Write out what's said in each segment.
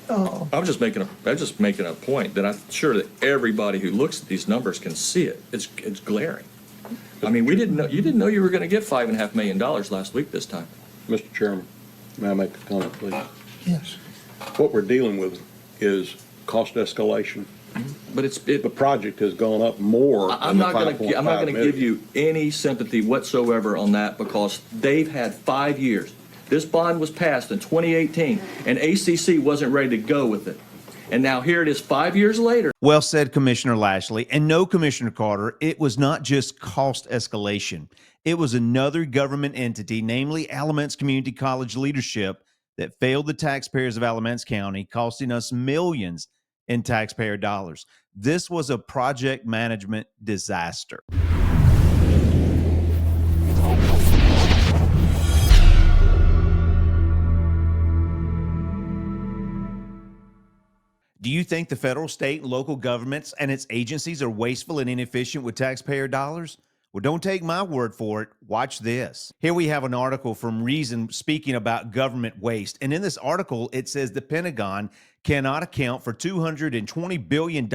Oh, I'm just making a point that I'm sure that everybody who looks at these numbers can see it. It's glaring. I mean, you didn't know you were going to get $5.5 million last week this time. Mr. Chairman, may I make a comment, please? yes. What we're dealing with is cost escalation. But The project has gone up more I'm than the not going to 5.5 give million. you any sympathy whatsoever on that because they've had 5 years. This bond was passed in 2018, and ACC wasn't ready to go with it. And now here it is 5 years later. Well said, Commissioner Lashley. And no, Commissioner Carter, it was not just cost escalation. It was another government entity, namely Alamance Community College leadership, that failed the taxpayers of Alamance County, costing us millions in taxpayer dollars. This was a project management disaster. Do you think the federal, state, and local governments and its agencies are wasteful and inefficient with taxpayer dollars? Well, don't take my word for it. Watch this. Here we have an article from Reason speaking about government waste. And in this article, it says the Pentagon cannot account for $220 billion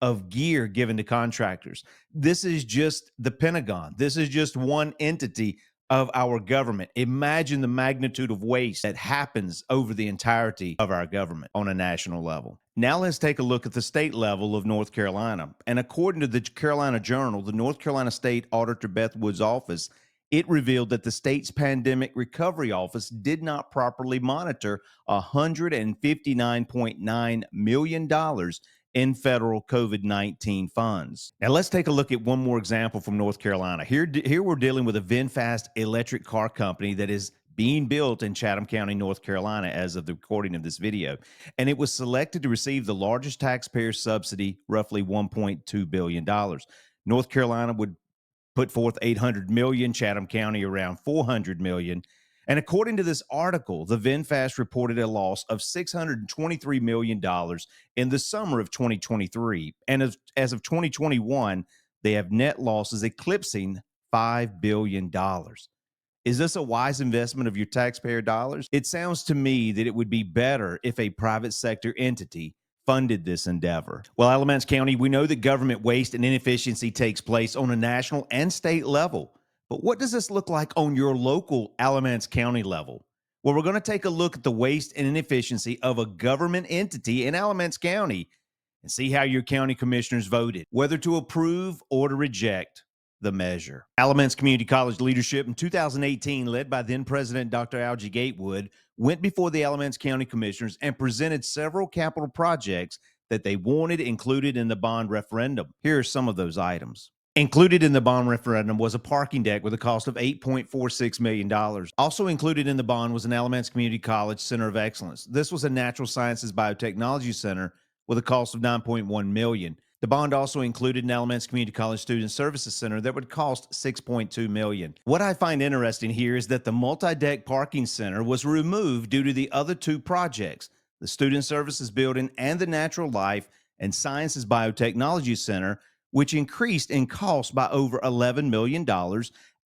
of gear given to contractors. This is just the Pentagon. This is just one entity of our government. Imagine the magnitude of waste that happens over the entirety of our government on a national level. Now let's take a look at the state level of North Carolina. And according to the Carolina Journal, the North Carolina State Auditor Beth Wood's office, it revealed that the state's Pandemic Recovery Office did not properly monitor $159.9 million in federal COVID-19 funds. Now let's take a look at one more example from North Carolina. Here we're dealing with a VinFast electric car company that is being built in Chatham County, North Carolina, as of the recording of this video. And it was selected to receive the largest taxpayer subsidy, roughly $1.2 billion. North Carolina would put forth $800 million, Chatham County around $400 million. And according to this article, the VinFast reported a loss of $623 million in the summer of 2023. And as of 2021, they have net losses eclipsing $5 billion. Is this a wise investment of your taxpayer dollars? It sounds to me that it would be better if a private sector entity funded this endeavor. Well, Alamance County, we know that government waste and inefficiency takes place on a national and state level. But what does this look like on your local Alamance County level? Well, we're going to take a look at the waste and inefficiency of a government entity in Alamance County and see how your county commissioners voted, whether to approve or to reject the measure. Alamance Community College leadership in 2018, led by then President Dr. Algie Gatewood, went before the Alamance County commissioners and presented several capital projects that they wanted included in the bond referendum. Here are some of those items. Included in the bond referendum was a parking deck with a cost of $8.46 million. Also included in the bond was an Alamance Community College Center of Excellence. This was a natural sciences biotechnology center with a cost of $9.1 million. The bond also included an Alamance Community College Student Services Center that would cost $6.2 million. What I find interesting here is that the multi-deck parking center was removed due to the other two projects, the Student Services Building and the Natural Life and Sciences Biotechnology Center, which increased in cost by over $11 million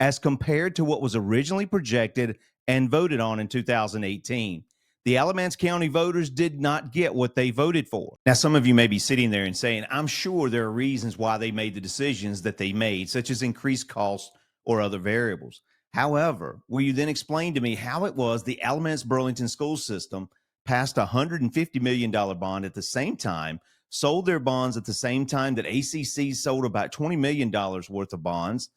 as compared to what was originally projected and voted on in 2018. The Alamance County voters did not get what they voted for. Now, some of you may be sitting there and saying, I'm sure there are reasons why they made the decisions that they made, such as increased costs or other variables. However, will you then explain to me how it was the Alamance Burlington school system passed a $150 million bond at the same time, sold their bonds at the same time that ACC sold about $20 million worth of bonds,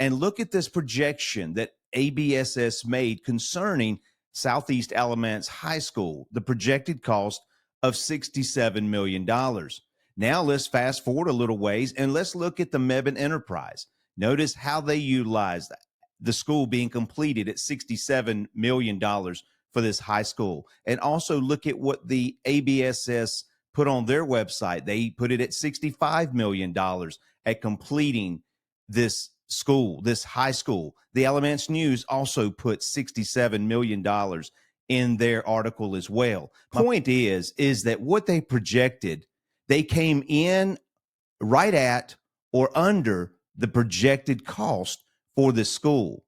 and look at this projection that ABSS made concerning Southeast Alamance High School, the projected cost of $67 million. Now let's fast forward a little ways and let's look at the Mebane Enterprise. Notice how they utilized the school being completed at $67 million for this high school. And also look at what the ABSS put on their website. They put it at $65 million at completing this school, this high school. The Alamance News also put $67 million in their article as well. Point is that what they projected, they came in right at or under the projected cost for the school.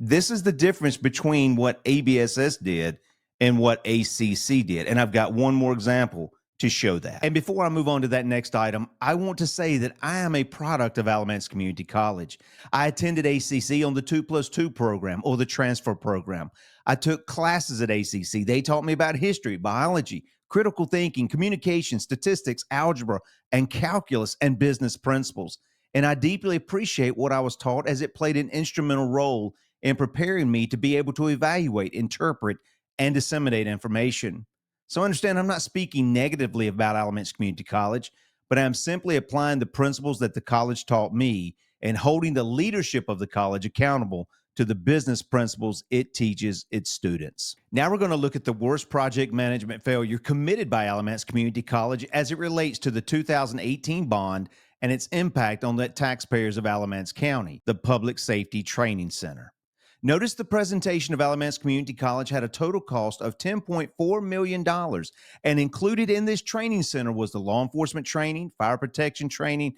This is the difference between what ABSS did in what ACC did. And I've got one more example to show that. And before I move on to that next item, I want to say that I am a product of Alamance Community College. I attended ACC on the 2+2 program or the transfer program. I took classes at ACC. They taught me about history, biology, critical thinking, communication, statistics, algebra, and calculus and business principles. And I deeply appreciate what I was taught, as it played an instrumental role in preparing me to be able to evaluate, interpret, and disseminate information. So understand, I'm not speaking negatively about Alamance Community College, but I'm simply applying the principles that the college taught me and holding the leadership of the college accountable to the business principles it teaches its students. Now we're going to look at the worst project management failure committed by Alamance Community College as it relates to the 2018 bond and its impact on the taxpayers of Alamance County, the Public Safety Training Center. Notice the presentation of Alamance Community College had a total cost of $10.4 million, and included in this training center was the law enforcement training, fire protection training,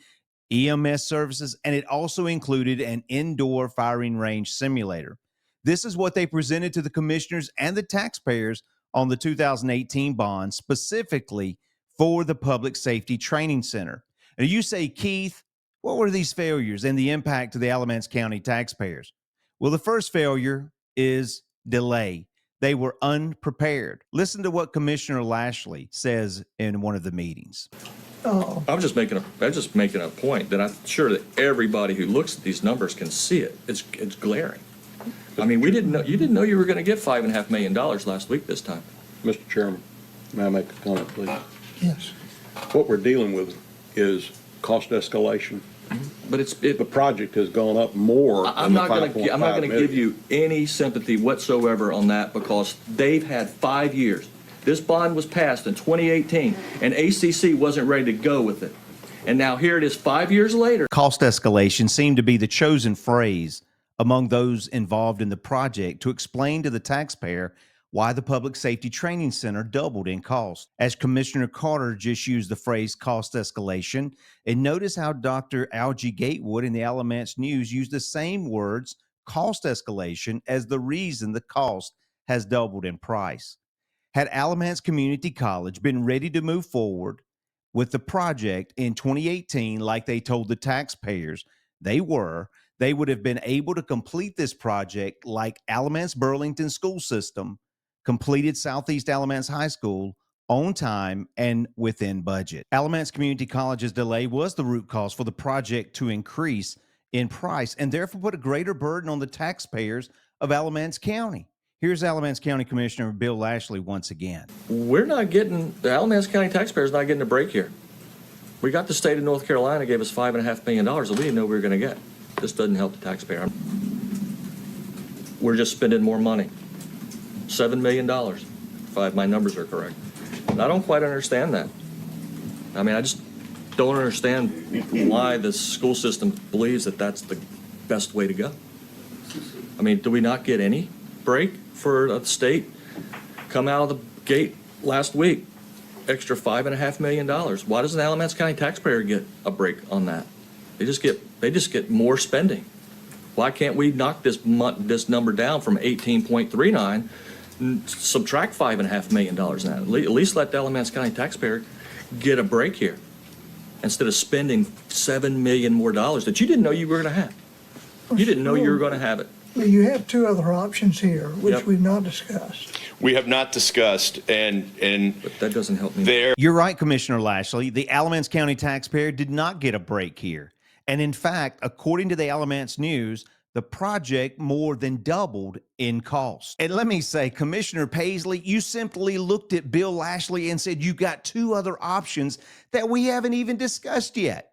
EMS services, and it also included an indoor firing range simulator. This is what they presented to the commissioners and the taxpayers on the 2018 bond, specifically for the Public Safety Training Center. Now you say, Keith, what were these failures and the impact to the Alamance County taxpayers? Well, the first failure is delay. They were unprepared. Listen to what Commissioner Lashley says in one of the meetings. I'm just making a point that I'm sure that everybody who looks at these numbers can see it. It's glaring. I mean, you didn't know you were going to get $5.5 million last week this time. Mr. Chairman, may I make a comment, please? Yes. What we're dealing with is cost escalation. But The project has gone up more I'm than the not going to 5.5 million. give you any sympathy whatsoever on that, because they've had 5 years. This bond was passed in 2018, and ACC wasn't ready to go with it. And now here it is 5 years later. Cost escalation seemed to be the chosen phrase among those involved in the project to explain to the taxpayer why the Public Safety Training Center doubled in cost. As Commissioner Carter just used the phrase cost escalation, and notice how Dr. Algie Gatewood in the Alamance News used the same words, cost escalation, as the reason the cost has doubled in price. Had Alamance Community College been ready to move forward with the project in 2018 like they told the taxpayers they would have been able to complete this project like Alamance Burlington School System completed Southeast Alamance High School on time and within budget. Alamance Community College's delay was the root cause for the project to increase in price and therefore put a greater burden on the taxpayers of Alamance County. Here's Alamance County Commissioner Bill Lashley once again. The Alamance County taxpayers not getting a break here. We got the state of North Carolina gave us $5.5 million that we didn't know we were going to get. This doesn't help the taxpayer. We're just spending more money. $7 million, if my numbers are correct. And I don't quite understand that. I mean, I just don't understand why the school system believes that that's the best way to go. I mean, do we not get any break for the state? Come out of the gate last week, extra $5.5 million. Why doesn't the Alamance County taxpayer get a break on that? They just get more spending. Why can't we knock this number down from 18.39 and subtract $5.5 million in that? At least let the Alamance County taxpayer get a break here instead of spending $7 million more that you didn't know you were going to have. You didn't know you were going to have it. Well, you have two other options here, which Yep. we've not discussed. We have not discussed, and But that doesn't help me. there You're right, Commissioner Lashley. The Alamance County taxpayer did not get a break here. And in fact, according to the Alamance News, the project more than doubled in cost. And let me say, Commissioner Paisley, you simply looked at Bill Lashley and said you got two other options that we haven't even discussed yet.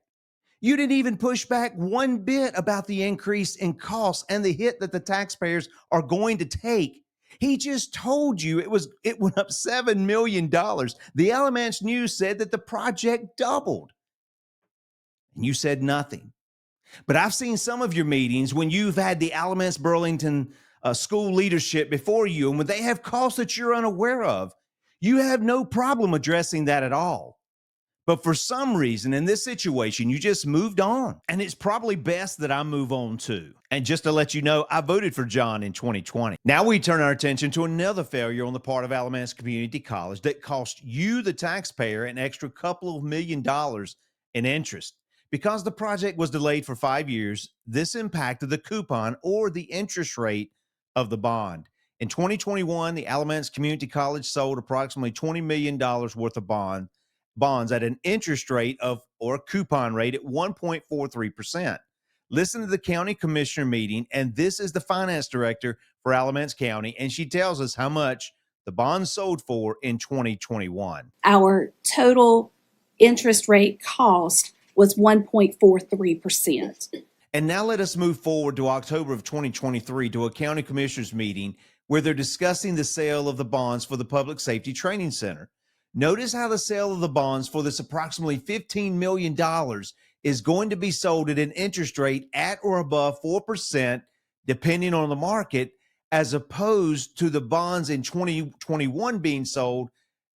You didn't even push back one bit about the increase in costs and the hit that the taxpayers are going to take. He just told you it went up $7 million. The Alamance News said that the project doubled. And you said nothing. But I've seen some of your meetings when you've had the Alamance Burlington school leadership before you, and when they have costs that you're unaware of, you have no problem addressing that at all. But for some reason, in this situation, you just moved on. And it's probably best that I move on too. And just to let you know, I voted for John in 2020. Now we turn our attention to another failure on the part of Alamance Community College that cost you, the taxpayer, an extra couple of $1 million in interest. Because the project was delayed for 5 years, this impacted the coupon or the interest rate of the bond. In 2021, the Alamance Community College sold approximately $20 million worth of bonds at an interest rate of, or a coupon rate at 1.43%. Listen to the county commissioner meeting, and this is the finance director for Alamance County, and she tells us how much the bonds sold for in 2021. Our total interest rate cost was 1.43%. And now let us move forward to October of 2023 to a county commissioners meeting where they're discussing the sale of the bonds for the Public Safety Training Center. Notice how the sale of the bonds for this approximately $15 million is going to be sold at an interest rate at or above 4%, depending on the market, as opposed to the bonds in 2021 being sold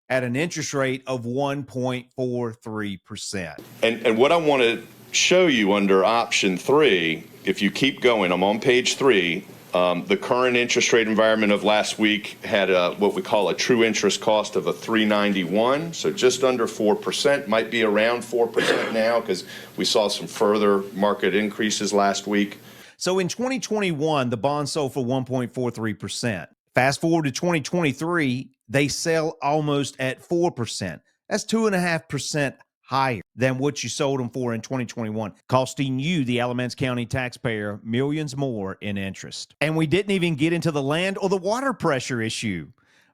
at an interest rate of 1.43%. And what I want to show you under option 3, if you keep going, I'm on page 3. The current interest rate environment of last week had what we call a true interest cost of a 391, so just under 4%, might be around 4% now because we saw some further market increases last week. So in 2021, the bond sold for 1.43%. Fast forward to 2023, they sell almost at 4%. That's 2.5% higher than what you sold them for in 2021, costing you, the Alamance County taxpayer, millions more in interest. And we didn't even get into the land or the water pressure issue.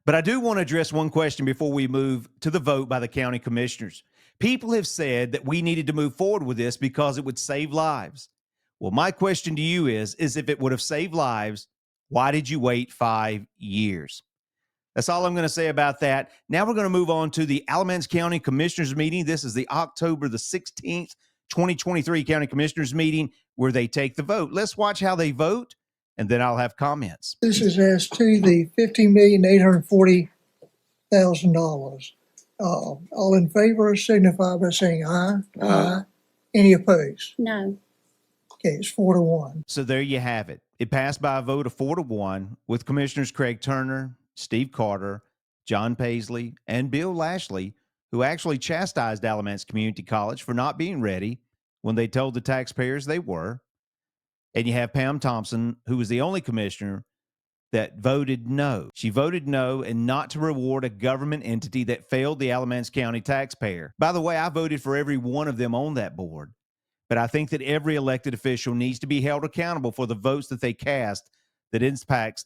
But I do want to address one question before we move to the vote by the county commissioners. People have said that we needed to move forward with this because it would save lives. Well, my question to you is if it would have saved lives, why did you wait 5 years? That's all I'm going to say about that. Now we're going to move on to the Alamance County Commissioners meeting. This is the October the 16th, 2023 County Commissioners meeting where they take the vote. Let's watch how they vote, and then I'll have comments. This is as to the $15,840,000. All in favor signify by saying aye. Aye. Any opposed? No. Okay, it's 4-1. So there you have it. It passed by a vote of 4-1 with Commissioners Craig Turner, Steve Carter, John Paisley, and Bill Lashley, who actually chastised Alamance Community College for not being ready when they told the taxpayers they were. And you have Pam Thompson, who was the only commissioner that voted no. She voted no and not to reward a government entity that failed the Alamance County taxpayer. By the way, I voted for every one of them on that board. But I think that every elected official needs to be held accountable for the votes that they cast that impacts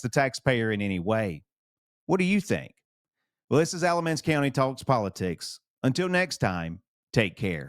the taxpayer in any way. What do you think? Well, this is Alamance County Talks Politics. Until next time, take care.